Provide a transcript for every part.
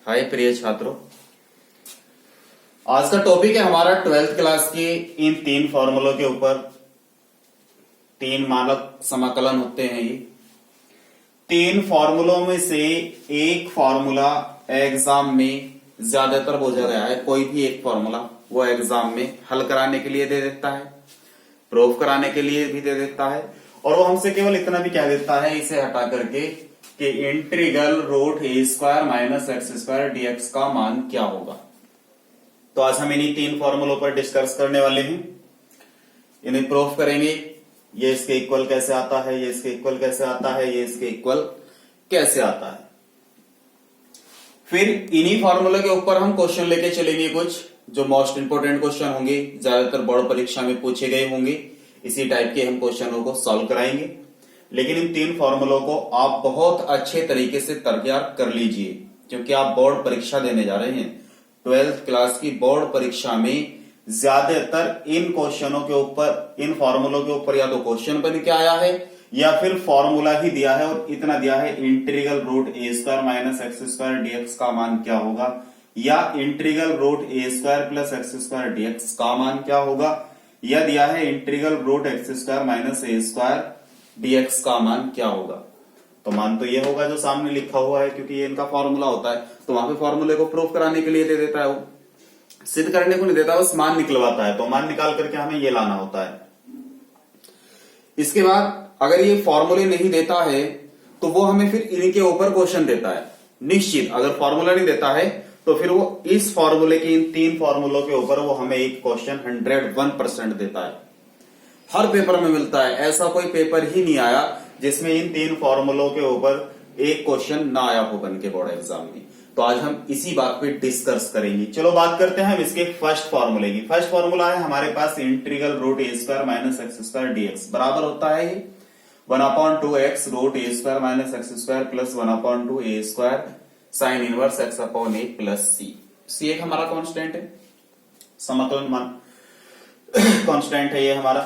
हाय प्रिय छात्रों, आज का टॉपिक है हमारा 12th क्लास के इन 3 फॉर्मूलों के ऊपर। 3 मानक समाकलन होते हैं ये। 3 फॉर्मूलों में से एक फॉर्मूला एग्जाम में ज्यादातर पूछा गया है। कोई भी एक फॉर्मूला वो एग्जाम में हल कराने के लिए दे देता है, प्रूफ कराने के लिए भी दे देता है, और वो हमसे केवल इतना भी कह देता है इसे हटा करके कि integral root a square minus x square dx का मान क्या होगा। तो आज हम इन्हीं 3 फॉर्मूलों पर डिस्कस करने वाले हैं। इन्हें प्रूफ करेंगे। ये इसके इक्वल कैसे आता है, ये इसके इक्वल कैसे आता है, ये इसके इक्वल कैसे आता है। फिर इन्हीं फॉर्मूले के ऊपर हम क्वेश्चन लेके चलेंगे, कुछ जो मोस्ट इंपोर्टेंट क्वेश्चन होंगे, ज्यादातर बोर्ड परीक्षा में पूछे गए होंगे। इसी टाइप के हम क्वेश्चनों को सॉल्व कराएंगे। लेकिन इन 3 फॉर्मूलों को आप बहुत अच्छे तरीके से तैयार कर लीजिए, क्योंकि आप बोर्ड परीक्षा देने जा रहे हैं। 12th क्लास की बोर्ड परीक्षा में ज्यादातर इन क्वेश्चनों के ऊपर, इन फॉर्मूलों के ऊपर या तो क्वेश्चन बन के आया है या फिर फॉर्मूला ही दिया है और इतना दिया है integral root a square minus x square dx का मान क्या होगा, या integral root a square plus x square dx का मान क्या होगा, या दिया है integral root x square minus a square dx का मान क्या होगा। तो मान तो ये होगा जो सामने लिखा हुआ है, क्योंकि ये इनका फॉर्मूला होता है। तो वहां पे फॉर्मूले को प्रूफ कराने के लिए दे देता है, वो सिद्ध करने को नहीं देता, बस मान निकलवाता है। तो मान निकाल करके हमें ये लाना होता है। इसके बाद अगर ये फॉर्मूले नहीं देता है तो वो हमें फिर इनके ऊपर क्वेश्चन देता है निश्चित। अगर फॉर्मूला नहीं देता है तो फिर वो इस फॉर्मूले के, इन 3 फॉर्मूलों के ऊपर वो हमें एक क्वेश्चन 101% देता है। हर पेपर में मिलता है, ऐसा कोई पेपर ही नहीं आया जिसमें इन 3 फॉर्मूलों के ऊपर एक क्वेश्चन ना आया हो बन के बोर्ड एग्जाम में। तो आज हम इसी बात पे डिस्कस करेंगे। चलो बात करते हैं हम इसके फर्स्ट फॉर्मूले की। फर्स्ट फॉर्मूला है हमारे पास integral root a square minus x square dx बराबर होता है ये 1/2 x root a square minus x square plus 1/2 A square sine inverse x upon a plus सी। सी एक हमारा कांस्टेंट है, समतुल्य मान कांस्टेंट है ये हमारा।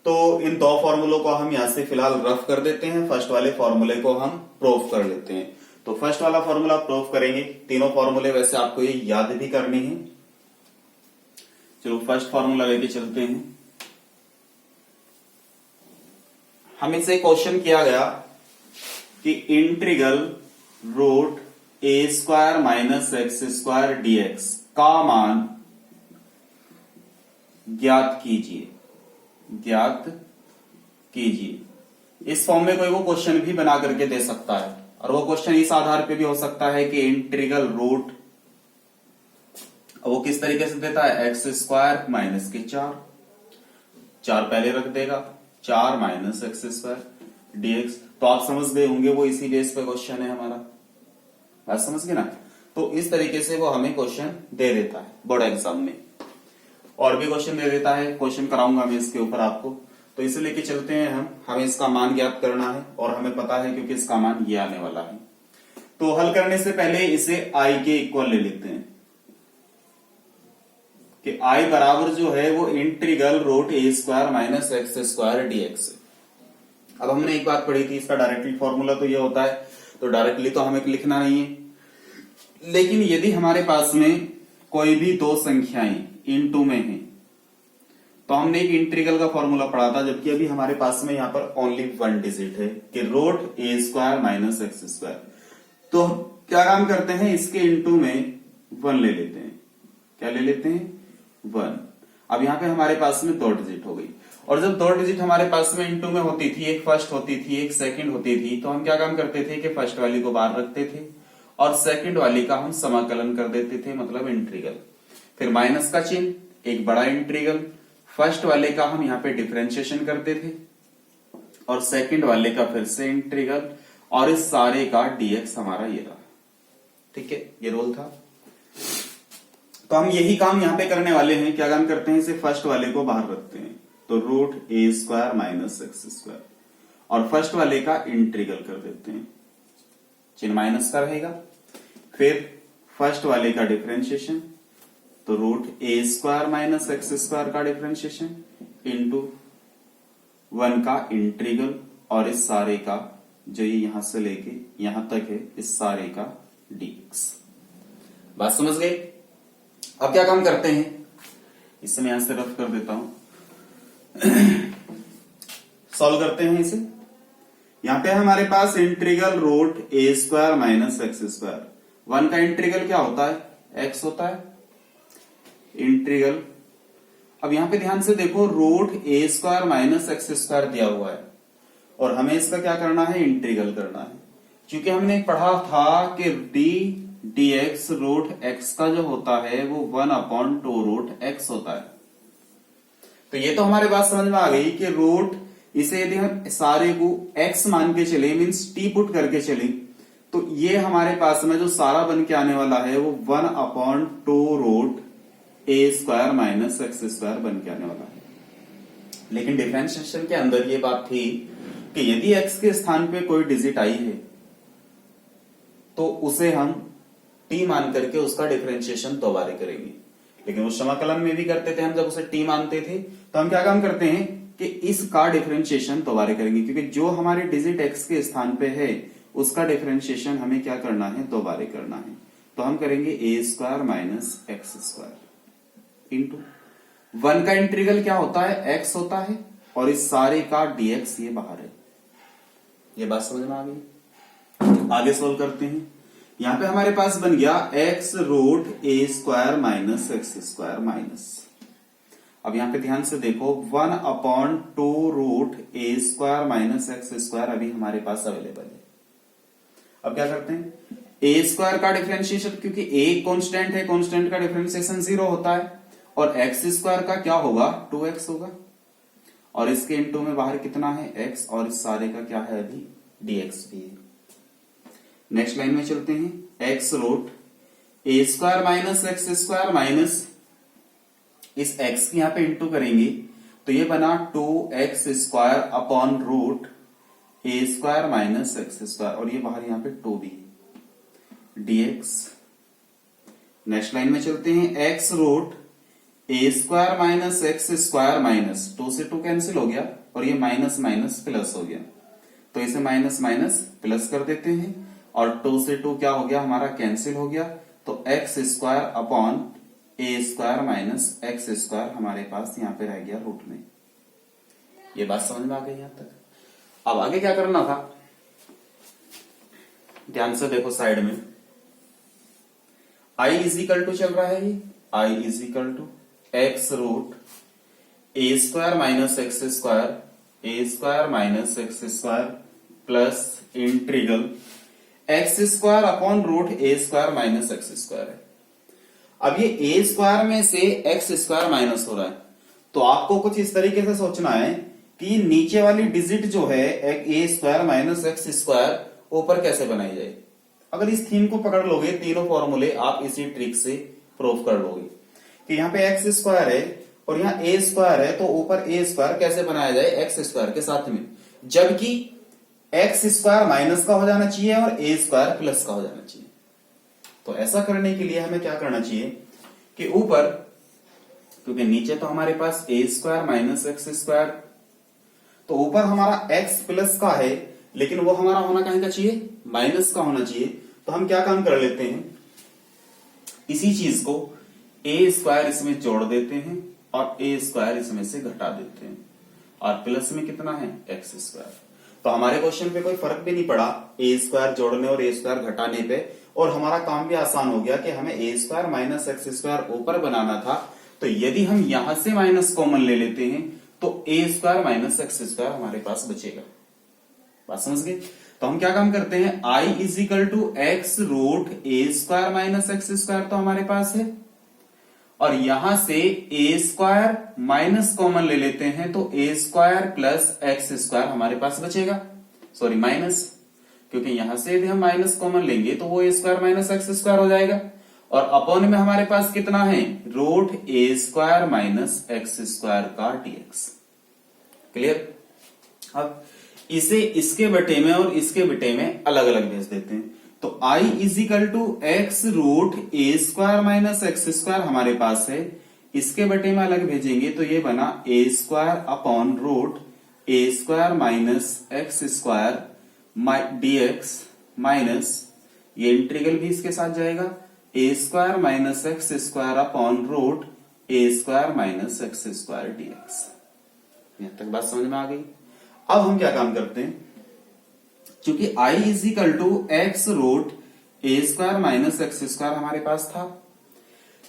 तो इन 2 फॉर्मूलों को हम यहां से फिलहाल रफ कर देते हैं। फर्स्ट वाले फॉर्मूले को हम प्रूफ कर लेते हैं। तो फर्स्ट वाला फॉर्मूला प्रूफ करेंगे। तीनों फॉर्मूले वैसे आपको ये याद भी करने हैं। चलो फर्स्ट फॉर्मूला लेके चलते हैं। हमें से क्वेश्चन किया गया कि integral root a square minus x square dx का मान ज्ञात कीजिए। इस फॉर्म में कोई वो क्वेश्चन भी बना करके दे सकता है, और वो क्वेश्चन इस आधार पे भी हो सकता है कि इंटीग्रल रूट, वो किस तरीके से देता है, एक्स स्क्वायर माइनस के 4 पहले रख देगा, 4 माइनस एक्स स्क्वायर डीएक्स। तो आप समझ गए होंगे वो इसी बेस पे क्वेश्चन है हमारा, बात समझ गए ना। तो इस तरीके से वो हमें क्वेश्चन दे देता है बोर्ड एग्जाम में। और भी क्वेश्चन दे देता है, क्वेश्चन कराऊंगा मैं इसके ऊपर आपको। तो इसे लेके चलते हैं हम। हमें इसका मान ज्ञात करना है और हमें पता है क्योंकि इसका मान ये आने वाला है। तो हल करने से पहले इसे i के इक्वल ले लेते हैं कि i बराबर जो है वो integral root a square minus x square dx. अब हमने एक बात पढ़ी थी, इसका डायरेक्टली फॉर्मूला तो ये होता है, तो डायरेक्टली तो हमें लिखना नहीं है। लेकिन यदि हमारे पास में कोई भी 2 संख्याएं इनटू में है तो हमने एक इंटीग्रल का फॉर्मूला पढ़ा था, जबकि अभी हमारे पास में यहां पर ओनली 1 डिजिट है कि root a square minus x square. तो क्या काम करते हैं, इसके इनटू में 1 ले लेते हैं। क्या ले लेते हैं, 1। अब यहां पे हमारे पास में 2 डिजिट हो गई, और जब 2 डिजिट हमारे पास में इनटू में होती थी, एक फर्स्ट होती थी एक सेकंड होती थी, तो हम क्या काम करते थे कि फर्स्ट वाली को बाहर रखते थे और सेकंड वाली का हम समाकलन कर देते थे, मतलब इंटीग्रल। फिर माइनस का चिन्ह, एक बड़ा इंटीग्रल, फर्स्ट वाले का हम यहाँ पे डिफरेंशिएशन करते थे और सेकंड वाले का फिर से इंटीग्रल, और इस सारे का डीएक्स हमारा ये रहा। ठीक है, ये रोल था। तो हम यही काम यहाँ पे करने वाले हैं। क्या काम करते हैं, इसे फर्स्ट वाले को बाहर रखते हैं, तो root a square minus x square, और फर्स्ट वाले का इंटीग्रल कर देते हैं, चिन्ह माइनस का रहेगा। फिर फर्स्ट वाले का डिफरेंशिएशन, तो root a square minus x square का डिफरेंशिएशन इंटू 1 का इंटीग्रल, और इस सारे का जो ये यहां से लेके यहां तक है, इस सारे का डीएक्स। बात समझ गए? अब क्या काम करते हैं, इसे मैं यहां से रफ कर देता हूं। सॉल्व करते हैं इसे। यहां पे हमारे पास integral root a square minus x square, one का इंटीग्रल क्या होता है, एक्स होता है इंटीग्रल। अब यहां पे ध्यान से देखो, root a square minus x square दिया हुआ है और हमें इसका क्या करना है, इंटीग्रल करना है। क्योंकि हमने पढ़ा था कि डी dx रूट एक्स का जो होता है वो 1/2 रूट एक्स होता है। तो ये तो हमारे बात समझ में आ गई कि रूट, इसे यदि हम सारे को x मान के चले, मीन्स t पुट करके चले, तो ये हमारे पास में जो सारा बन के आने वाला है वो 1/2 root a square minus x square बन के आने वाला है। लेकिन डिफरेंशिएशन के अंदर ये बात थी कि यदि x के स्थान पे कोई डिजिट आई है तो उसे हम t मान करके उसका डिफरेंशिएशन दोबारा करेंगे। लेकिन उस समाकलन में भी करते थे हम, जब उसे t मानते थे तो हम क्या काम करते हैं कि इसका डिफरेंशिएशन दोबारा करेंगे, क्योंकि जो हमारे डिजिट x के स्थान पे है उसका डिफरेंशिएशन हमें क्या करना है, दोबारा करना है। तो हम करेंगे a square minus x square into 1 का इंटीग्रल क्या होता है, x होता है, और इस सारे का dx ये बाहर है। ये बात समझ में आ गई? आगे सोल्व करते हैं। यहां पे हमारे पास बन गया x root a square minus x square minus, अब यहां पे ध्यान से देखो 1/2 root a square minus x square अभी हमारे पास अवेलेबल है। अब क्या करते हैं, ए स्क्वायर का डिफरेंशिएशन, क्योंकि ए कांस्टेंट है, कांस्टेंट का डिफरेंशिएशन 0 होता है, और एक्स स्क्वायर का क्या होगा, 2x होगा, और इसके इनटू में बाहर कितना है, x, और इस सारे का क्या है अभी, dx भी है। नेक्स्ट लाइन में चलते हैं, x root a square minus x square minus, इस x की यहां पे इंटू करेंगे तो ये बना 2x square upon root a square minus x square, और ये बाहर यहां पे 2 भी है, dx। नेक्स्ट लाइन में चलते हैं, x root a square minus x square minus, 2 से 2 कैंसिल हो गया और ये माइनस माइनस प्लस हो गया, तो इसे माइनस माइनस प्लस कर देते हैं, और 2 से 2 क्या हो गया हमारा, कैंसिल हो गया, तो एक्स स्क्वायर अपॉन ए स्क्वायर माइनस एक्स स्क्वायर हमारे पास यहां पे रह गया रूट में। ये बात समझ में आ गई यहां तक? अब आगे क्या करना था, ध्यान से देखो साइड में, i इजिकल टू चल रहा है, ये i is equal to x root a square minus x square, a square minus x square plus integral x square upon root a square minus x square है। अब ये ए स्क्वायर में से एक्स स्क्वायर माइनस हो रहा है, तो आपको कुछ इस तरीके से सोचना है कि नीचे वाली डिजिट जो है ए स्क्वायर माइनस एक्स स्क्वायर ऊपर कैसे बनाई जाए। अगर इस थीम को पकड़ लोगे, तीनों फॉर्मूले आप इसी ट्रिक से प्रूव कर लोगे कि यहाँ पे एक्स स्क्वायर है और यहाँ ए स्क्वायर है, तो ऊपर ए स्क्वायर कैसे बनाया जाए एक्स स्क्वायर के साथ में, जबकि एक्स स्क्वायर माइनस का हो जाना चाहिए और ए स्क्वायर प्लस का हो जाना चाहिए। तो ऐसा करने के लिए हमें क्या करना चाहिए कि ऊपर, क्योंकि नीचे तो हमारे पास ए स्क्वायर माइनस एक्स स्क्वायर, तो ऊपर हमारा एक्स प्लस का है, लेकिन वो हमारा होना कहीं का चाहिए, माइनस का होना चाहिए। तो हम क्या काम कर लेते हैं, इसी चीज को ए स्क्वायर इसमें जोड़ देते हैं और ए स्क्वायर इसमें से घटा देते हैं, और प्लस में कितना है, एक्स स्क्वायर। तो हमारे क्वेश्चन पे कोई फर्क भी नहीं पड़ा ए स्क्वायर जोड़ने और ए स्क्वायर घटाने पे, और हमारा काम भी आसान हो गया कि हमें ए स्क्वायर माइनस एक्स स्क्वायर ऊपर बनाना था। तो यदि हम यहां से माइनस कॉमन ले लेते हैं तो ए स्क्वायर माइनस एक्स स्क्वायर हमारे पास बचेगा। बात समझ गए? तो हम क्या काम करते हैं, I is equal to x root a square minus x square तो हमारे पास है, और यहां से ए स्क्वायर माइनस कॉमन ले लेते हैं तो ए स्क्वायर प्लस एक्स स्क्वायर हमारे पास बचेगा, सॉरी माइनस, क्योंकि यहां से यदि हम माइनस कॉमन लेंगे तो वो ए स्क्वायर माइनस एक्स स्क्वायर हो जाएगा, और अपॉन में हमारे पास कितना है, root a square minus x square का डीएक्स। क्लियर? अब इसे इसके बटे में और इसके बटे में अलग अलग भेज देते हैं। तो i is equal to x root a square minus x square हमारे पास है, इसके बटे में अलग भेजेंगे तो ये बना a square upon root a square minus x square dx minus, ये इंटीग्रल भी इसके साथ जाएगा, a square minus x square upon root a square minus x square dx. यहां तक बात समझ में आ गई। अब हम क्या काम करते हैं, क्योंकि i is equal to x root a square minus x square हमारे पास था,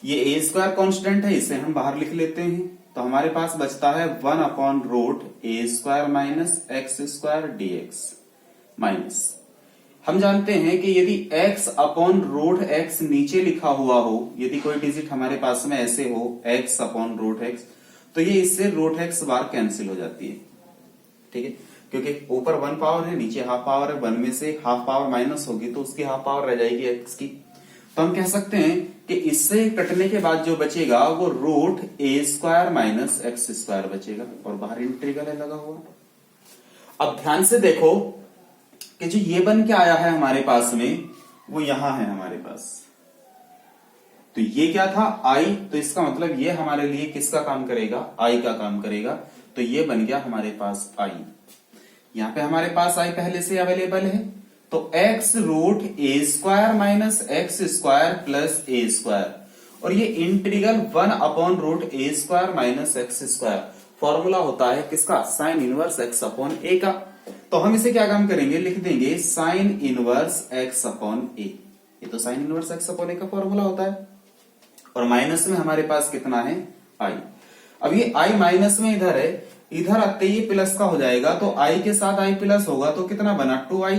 ये ए स्क्वायर कॉन्स्टेंट है, इसे हम बाहर लिख लेते हैं, तो हमारे पास बचता है 1 upon root a square minus x square dx minus, हम जानते हैं कि यदि x अपॉन रूट x नीचे लिखा हुआ हो, यदि कोई डिजिट हमारे पास में ऐसे हो x अपॉन रूट x, तो ये इससे रूट x बार कैंसिल हो जाती है, ठीक है, क्योंकि ऊपर 1 पावर है, नीचे हाफ पावर है, 1 में से हाफ पावर माइनस होगी तो उसकी हाफ पावर रह जाएगी x की। तो हम कह सकते हैं कि इससे कटने के बाद जो बचेगा वो root a square minus x square बचेगा, और बाहर इंटीग्रल है लगा हुआ। अब ध्यान से देखो कि जो ये बन के आया है हमारे पास में, वो यहां है हमारे पास, तो ये क्या था i, तो इसका मतलब ये हमारे लिए किसका काम करेगा, i का काम करेगा, तो ये बन गया हमारे पास i। यहां पे हमारे पास i पहले से अवेलेबल है, तो x root a square minus x square plus a square, और ये integral 1 upon root a square minus x square formula होता है किसका, sine inverse x upon a का। तो हम इसे क्या काम करेंगे, लिख देंगे sine inverse x upon a, ये तो sine inverse x upon a का फॉर्मूला होता है, और माइनस में हमारे पास कितना है i। अब ये i माइनस में इधर है, इधर आते ही प्लस का हो जाएगा, तो i के साथ i प्लस होगा तो कितना बना 2i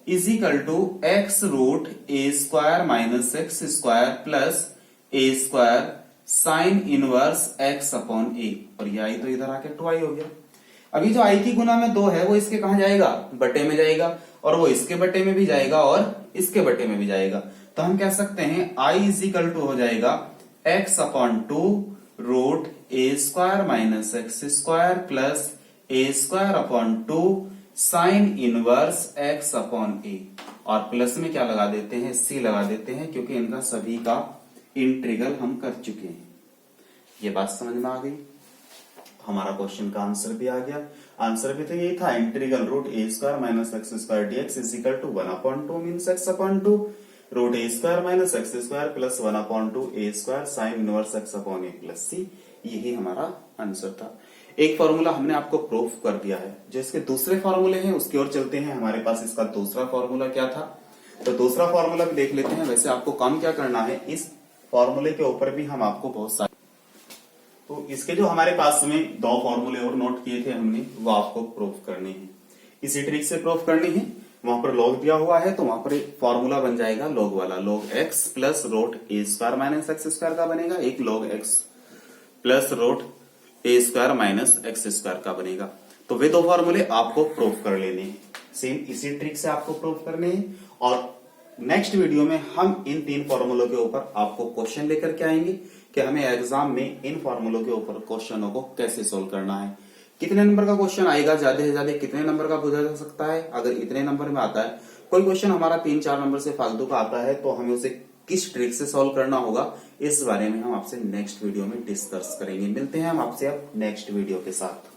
is equal to x root a square minus x square plus a square sine inverse x upon a, और ये i तो इधर आके 2i हो गया। अभी जो i की गुना में 2 है वो इसके कहां जाएगा, बटे में जाएगा, और वो इसके बटे में भी जाएगा और इसके बटे में भी जाएगा, तो हम कह सकते हैं i इज इक्वल टू हो जाएगा x upon 2 root a square minus x square plus a square upon 2 sine inverse x upon a, और प्लस में क्या लगा देते हैं, c लगा देते हैं, क्योंकि इनका सभी का इंटीग्रल हम कर चुके हैं। ये बात समझ में आ गई, हमारा क्वेश्चन का आंसर भी आ गया। आंसर भी तो यही था, integral root a square minus x square dx is equal to 1 upon 2 means x upon 2 root a square minus x square plus 1 upon 2 a square sine inverse x upon a plus c, यही हमारा answer था। एक formula हमने आपको proof कर दिया है, जो इसके दूसरे फॉर्मूले हैं उसकी ओर चलते हैं। हमारे पास इसका दूसरा फॉर्मूला क्या था, तो दूसरा फॉर्मूला भी देख लेते हैं। वैसे आपको काम क्या करना है, इस फॉर्मूले के ऊपर भी हम आपको बहुत सारे, तो इसके जो हमारे पास में 2 फॉर्मूले और नोट किए थे हमने, वो आपको प्रूफ करने हैं, इसी ट्रिक से प्रूफ करनी है। वहां पर लॉग दिया हुआ है, तो वहां पर एक फॉर्मूला बन जाएगा लॉग वाला, log x plus root a square minus x square का बनेगा, एक log x plus root a square minus x square का बनेगा। तो वे 2 फॉर्मूले आपको प्रूफ कर लेने हैं, सेम इसी ट्रिक से आपको प्रूफ करने हैं, और नेक्स्ट वीडियो में हम इन 3 फॉर्मूलों के ऊपर आपको क्वेश्चन लेकर के आएंगे कि हमें एग्जाम में इन फॉर्मूलों के ऊपर क्वेश्चनों को कैसे सोल्व करना है, कितने नंबर का क्वेश्चन आएगा, ज्यादा से ज्यादा कितने नंबर का पूछा जा सकता है। अगर इतने नंबर में आता है, कोई क्वेश्चन हमारा 3-4 नंबर से फालतू का आता है, तो हमें उसे किस ट्रिक से सॉल्व करना होगा, इस बारे में हम आपसे नेक्स्ट वीडियो में डिस्कस करेंगे। मिलते हैं हम आपसे अब नेक्स्ट वीडियो के साथ।